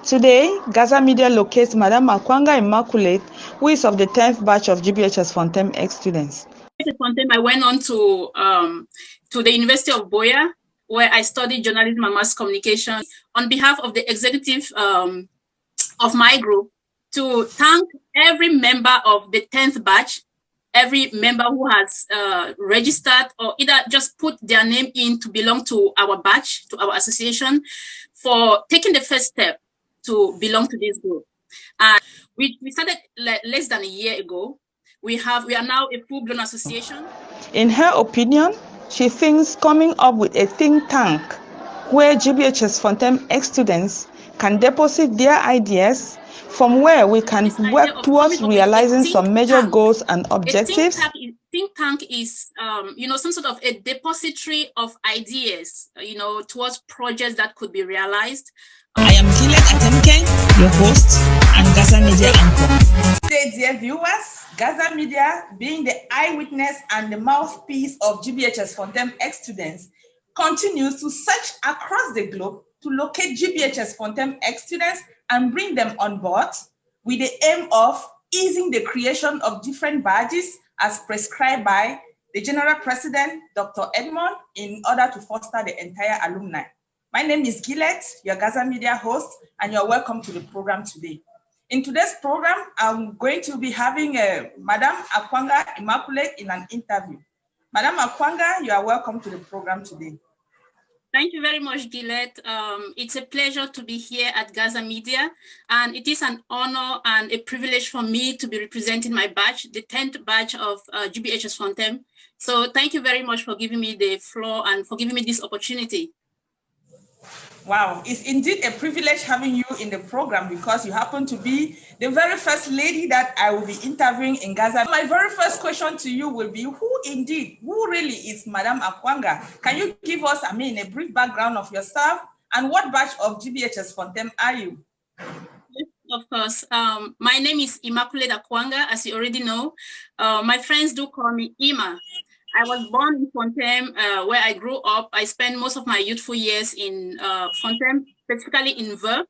Today, GASA Media locates Madam Akwanga Immaculate, who is of the 10th batch of GBHS Fontem ex-students. At Fontem, I went on to the University of Boya, where I studied journalism and mass communication on behalf of the executive of my group, to thank every member of the 10th batch, every member who has registered or either just put their name in to belong to our batch, to our association, for taking the first step to belong to this group. And we started less than a year ago. We are now a full-blown association. In her opinion, she thinks coming up with a think tank where GBHS Fontem ex-students can deposit their ideas, from where we can work towards realizing some major goals and objectives. Think tank is, some sort of a depository of ideas, towards projects that could be realized. I am Immaculate, your host and GASA Media anchor. Today, dear viewers, GASA Media, being the eyewitness and the mouthpiece of GBHS Fontem ex-students, continues to search across the globe to locate GBHS Fontem ex-students and bring them on board with the aim of easing the creation of different badges as prescribed by the General President, Dr. Edmond, in order to foster the entire alumni. My name is Gillette, your GASA Media host, and you're welcome to the program today. In today's program, I'm going to be having Madam Akwanga Immaculate in an interview. Madam Akwanga, you are welcome to the program today. Thank you very much, Gillette. It's a pleasure to be here at GASA Media, and it is an honor and a privilege for me to be representing my batch, the 10th batch of GBHS Fontem. So thank you very much for giving me the floor and for giving me this opportunity. Wow, it's indeed a privilege having you in the program because you happen to be the very first lady that I will be interviewing in GASA. My very first question to you will be, who really is Madam Akwanga? Can you give us, a brief background of yourself and what batch of GBHS Fontem are you? Yes, of course. My name is Immaculate Akwanga, as you already know. My friends do call me Ima. I was born in Fontem, where I grew up. I spent most of my youthful years in Fontem, specifically in Ver.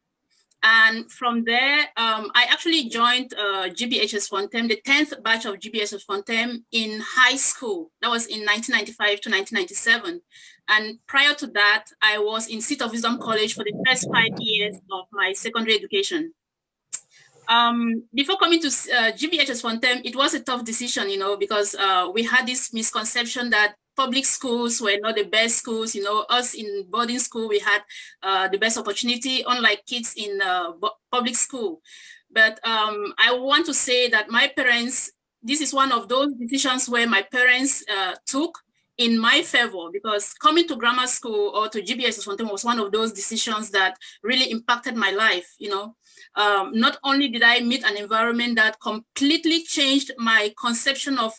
And from there, I actually joined GBHS Fontem, the 10th batch of GBHS Fontem in high school. That was in 1995 to 1997. And prior to that, I was in Seat of Wisdom College for the first 5 years of my secondary education. Before coming to GBHS Fontem, it was a tough decision, because we had this misconception that public schools were not the best schools. Us in boarding school, we had the best opportunity, unlike kids in public school. But I want to say that my parents, this is one of those decisions where my parents took in my favor, because coming to grammar school or to GBHS Fontem was one of those decisions that really impacted my life. Not only did I meet an environment that completely changed my conception of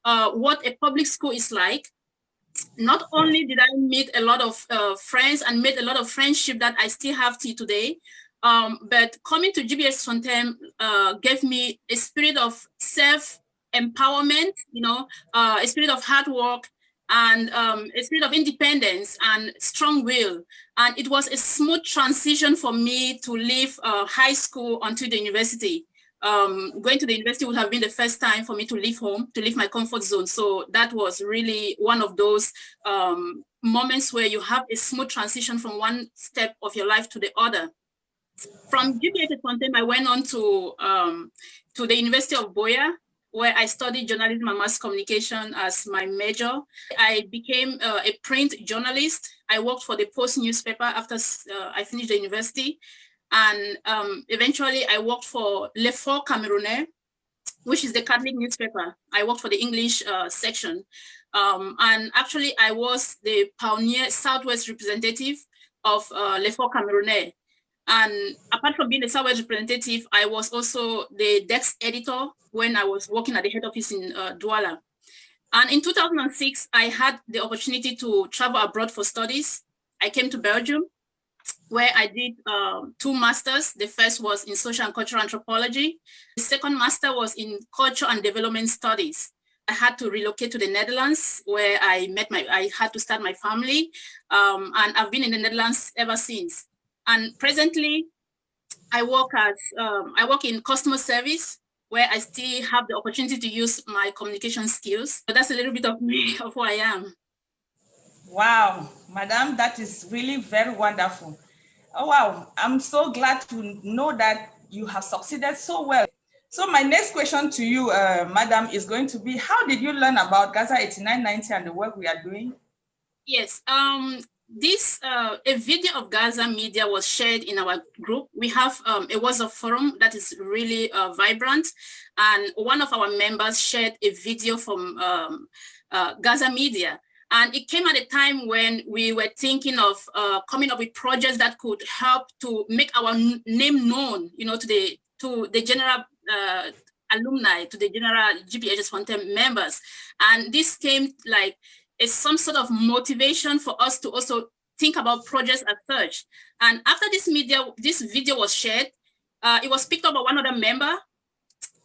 what a public school is like, not only did I meet a lot of friends and made a lot of friendship that I still have till today, but coming to GBHS Fontem gave me a spirit of self-empowerment, a spirit of hard work, and a spirit of independence and strong will. And it was a smooth transition for me to leave high school until the university. Going to the university would have been the first time for me to leave home, to leave my comfort zone. So that was really one of those moments where you have a smooth transition from one step of your life to the other. From GBHS Fontem, I went on to the University of Boya, where I studied journalism and mass communication as my major. I became a print journalist. I worked for the Post newspaper after I finished the university. And eventually I worked for Le Fort Camerounais, which is the Catholic newspaper. I worked for the English section. And actually I was the pioneer Southwest representative of Le Fort Camerounais. And apart from being the Southwest representative, I was also the desk editor when I was working at the head office in Douala. And in 2006, I had the opportunity to travel abroad for studies. I came to Belgium, where I did 2 masters. The first was in social and cultural anthropology. The second master was in culture and development studies. I had to relocate to the Netherlands, where I had to start my family. And I've been in the Netherlands ever since. And presently, I work in customer service, where I still have the opportunity to use my communication skills. So that's a little bit of me, of who I am. Wow, madam, that is really very wonderful. Oh, wow, I'm so glad to know that you have succeeded so well. So my next question to you, madam, is going to be, how did you learn about GASA 8990 and the work we are doing? Yes, a video of GASA Media was shared in our group. We have a WhatsApp forum that is really vibrant, and one of our members shared a video from GASA Media. And it came at a time when we were thinking of coming up with projects that could help to make our name known, you know, to the general alumni, to the general GBHS Fontem members. And this came like some sort of motivation for us to also think about projects as such. And after this video was shared, it was picked up by one other member,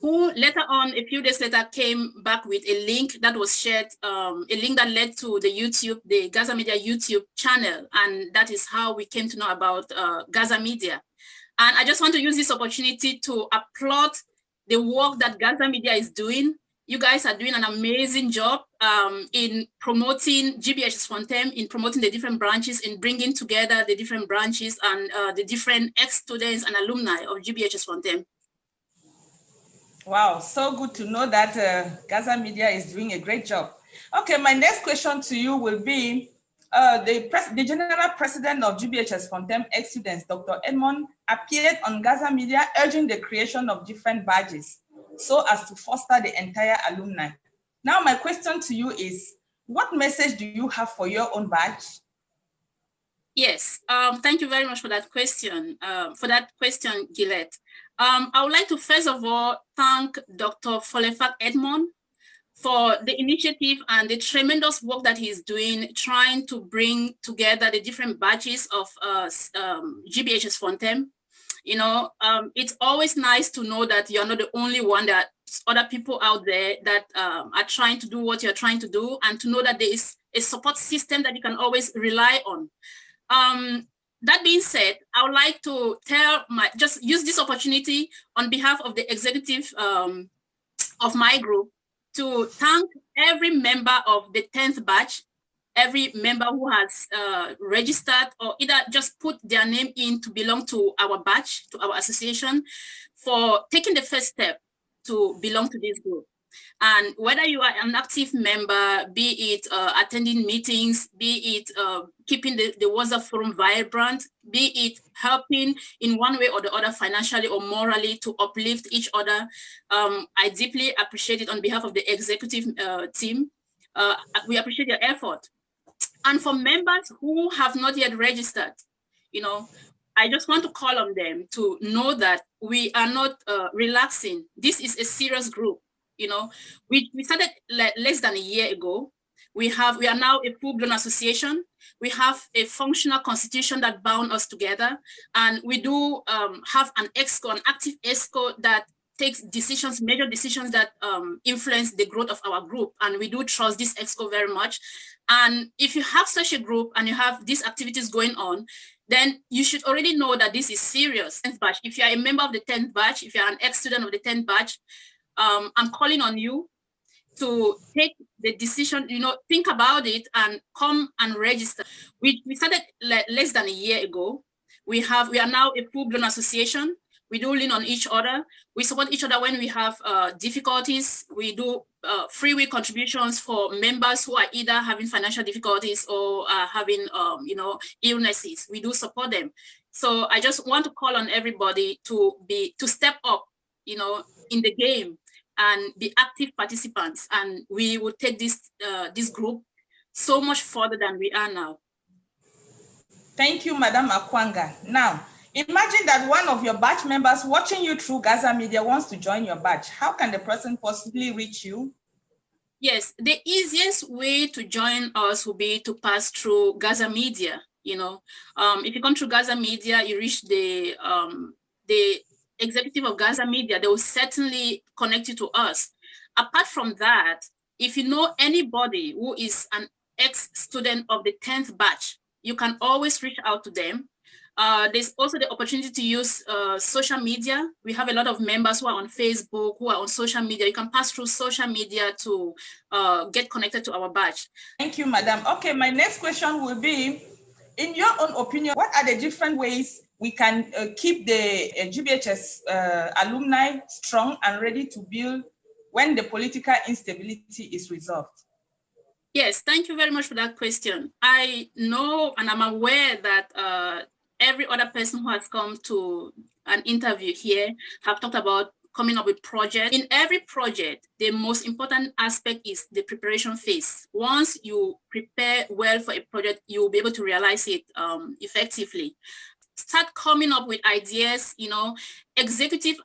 who later on, a few days later, came back with a link that was shared, a link that led to the GASA Media YouTube channel. And that is how we came to know about GASA Media. And I just want to use this opportunity to applaud the work that GASA Media is doing. You guys are doing an amazing job in promoting GBHS Fontem, in promoting the different branches, in bringing together the different branches and the different ex-students and alumni of GBHS Fontem. Wow, so good to know that GASA Media is doing a great job. Okay, my next question to you will be, the General President of GBHS Fontem ex-students, Dr. Edmond, appeared on GASA Media urging the creation of different badges so as to foster the entire alumni. Now, my question to you is, what message do you have for your own badge? Yes, thank you very much for that question, Gillette. I would like to first of all thank Dr. Folefak Edmond for the initiative and the tremendous work that he's doing, trying to bring together the different batches of GBHS Fontem. You know, it's always nice to know that you're not the only one, that other people out there that are trying to do what you're trying to do, and to know that there is a support system that you can always rely on. That being said, I would like to just use this opportunity on behalf of the executive of my group to thank every member of the 10th batch, every member who has registered or either just put their name in to belong to our batch, to our association, for taking the first step to belong to this group. And whether you are an active member, be it attending meetings, be it keeping the WhatsApp forum vibrant, be it helping in one way or the other financially or morally to uplift each other, I deeply appreciate it on behalf of the executive team. We appreciate your effort. And for members who have not yet registered, you know, I just want to call on them to know that we are not relaxing. This is a serious group. You know, we started less than a year ago. We are now a full-blown association. We have a functional constitution that bound us together, and we do have an EXCO, an active EXCO that takes decisions, major decisions that influence the growth of our group. And we do trust this EXCO very much. And if you have such a group and you have these activities going on, then you should already know that this is serious. 10th batch. If you are a member of the 10th batch, if you are an ex-student of the 10th batch, I'm calling on you to take the decision, you know, think about it and come and register. We started less than a year ago. We are now a full-blown association. We do lean on each other. We support each other when we have difficulties. We do free will contributions for members who are either having financial difficulties or having, you know, illnesses. We do support them. So I just want to call on everybody to step up, you know, in the game and be active participants, and we will take this group so much further than we are now. Thank you, Madam Akwanga. Now, imagine that one of your batch members watching you through GASA Media wants to join your batch. How can the person possibly reach you? Yes, the easiest way to join us will be to pass through GASA Media. You know, if you come through GASA Media, you reach the executive of GASA Media. They will certainly connect you to us. Apart from that, if you know anybody who is an ex-student of the 10th batch, you can always reach out to them. There's also the opportunity to use social media. We have a lot of members who are on Facebook, who are on social media. You can pass through social media to get connected to our badge. Thank you, Madam. Okay, my next question will be, in your own opinion, what are the different ways we can keep the GBHS alumni strong and ready to build when the political instability is resolved? Yes, thank you very much for that question. I know and I'm aware that every other person who has come to an interview here have talked about coming up with projects. In every project, the most important aspect is the preparation phase. Once you prepare well for a project, you will be able to realize it effectively. Start coming up with ideas, you know, executable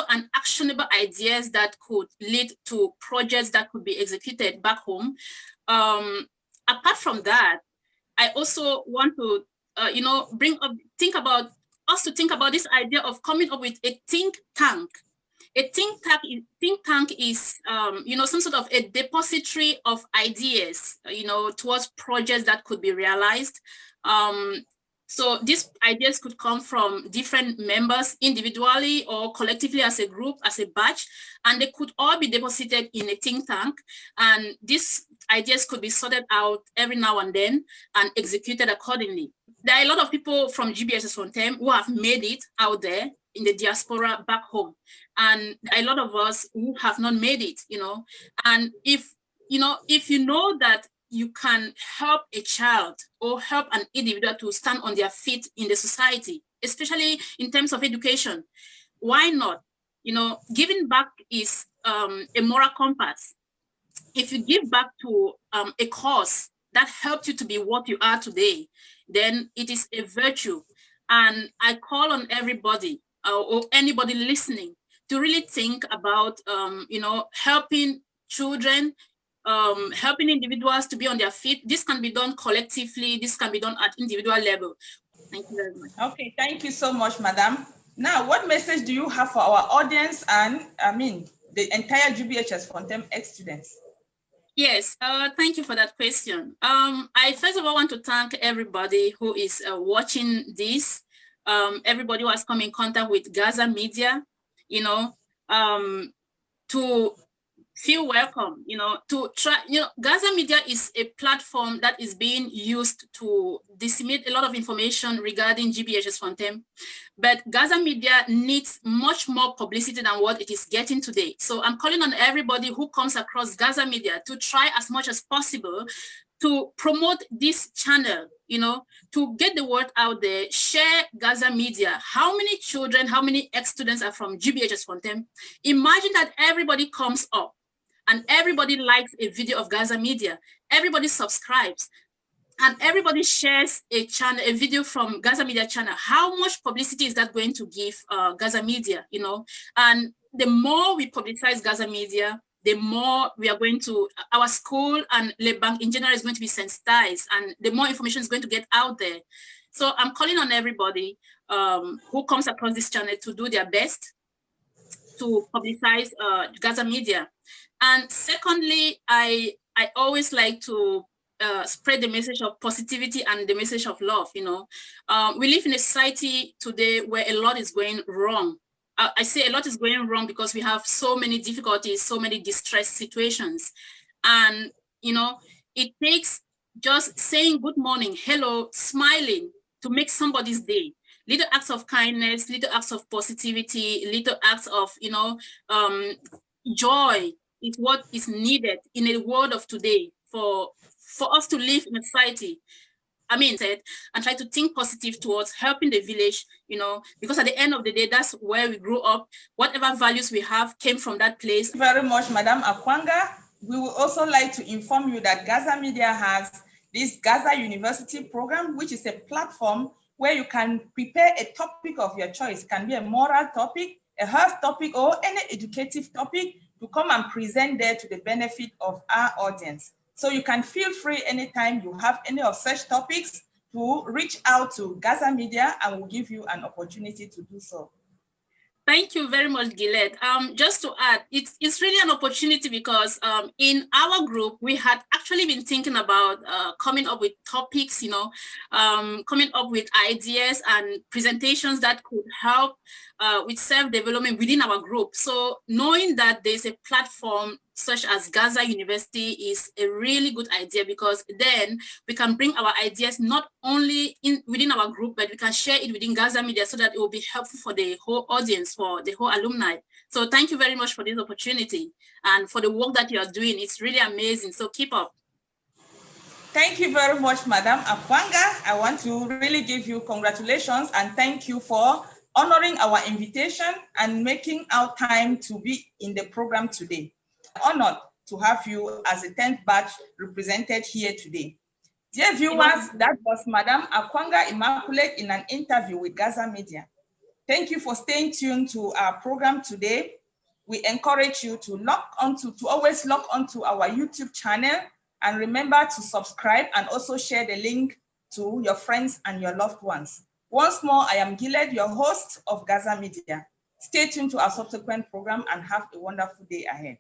and actionable ideas that could lead to projects that could be executed back home. Apart from that, I also want to, you know, think about this idea of coming up with a think tank. A think tank is, you know, some sort of a depository of ideas, you know, towards projects that could be realized. So these ideas could come from different members individually or collectively as a group, as a batch, and they could all be deposited in a think tank. And these ideas could be sorted out every now and then and executed accordingly. There are a lot of people from GBHS Fontem who have made it out there in the diaspora back home. And a lot of us who have not made it, you know. And if you know that you can help a child or help an individual to stand on their feet in the society, especially in terms of education, why not? You know, giving back is a moral compass. If you give back to a cause that helped you to be what you are today, then it is a virtue. And I call on everybody or anybody listening to really think about, you know, helping children, helping individuals to be on their feet. This can be done collectively. This can be done at individual level. Thank you very much. Okay, thank you so much, Madam. Now, what message do you have for our audience and, the entire GBHS Fontem ex-students? Yes, thank you for that question. I first of all want to thank everybody who is watching this, everybody who has come in contact with GASA Media, you know, to feel welcome, you know, to try, you know, GASA Media is a platform that is being used to disseminate a lot of information regarding GBHS Fontem, but GASA Media needs much more publicity than what it is getting today. So I'm calling on everybody who comes across GASA Media to try as much as possible to promote this channel, you know, to get the word out there, share GASA Media. How many children, how many ex-students are from GBHS Fontem? Imagine that everybody comes up and everybody likes a video of GASA Media, everybody subscribes, and everybody shares a channel, a video from GASA Media channel. How much publicity is that going to give GASA Media, you know? And the more we publicize GASA Media, the more we are going to, our school and Le Bank in general is going to be sensitized, and the more information is going to get out there. So I'm calling on everybody who comes across this channel to do their best to publicize GASA Media. And secondly, I always like to spread the message of positivity and the message of love. You know, we live in a society today where a lot is going wrong. I say a lot is going wrong because we have so many difficulties, so many distress situations. And, you know, it takes just saying good morning, hello, smiling to make somebody's day. Little acts of kindness, little acts of positivity, little acts of, you know, joy is what is needed in a world of today for us to live in a society. I mean, and try to think positive towards helping the village, you know, because at the end of the day, that's where we grew up. Whatever values we have came from that place. Thank you very much, Madam Akwanga. We would also like to inform you that GASA Media has this GASA University program, which is a platform where you can prepare a topic of your choice. It can be a moral topic, a health topic, or any educative topic to come and present there to the benefit of our audience. So you can feel free anytime you have any of such topics to reach out to GASA Media, and we'll give you an opportunity to do so. Thank you very much, Gillette. Just to add, it's really an opportunity because in our group, we had actually been thinking about coming up with topics, coming up with ideas and presentations that could help with self-development within our group. So knowing that there's a platform such as GASA University is a really good idea, because then we can bring our ideas not only within our group, but we can share it within GASA Media so that it will be helpful for the whole audience, for the whole alumni. So thank you very much for this opportunity and for the work that you are doing. It's really amazing. So keep up. Thank you very much, Madam Akwanga. I want to really give you congratulations and thank you for honoring our invitation and making our time to be in the program today. Honored to have you as a 10th batch represented here today. Dear viewers, that was Madam Akwanga Immaculate in an interview with GASA Media. Thank you for staying tuned to our program today. We encourage you to always log onto our YouTube channel, and remember to subscribe and also share the link to your friends and your loved ones. Once more, I am Gillette, your host of GASA Media. Stay tuned to our subsequent program and have a wonderful day ahead.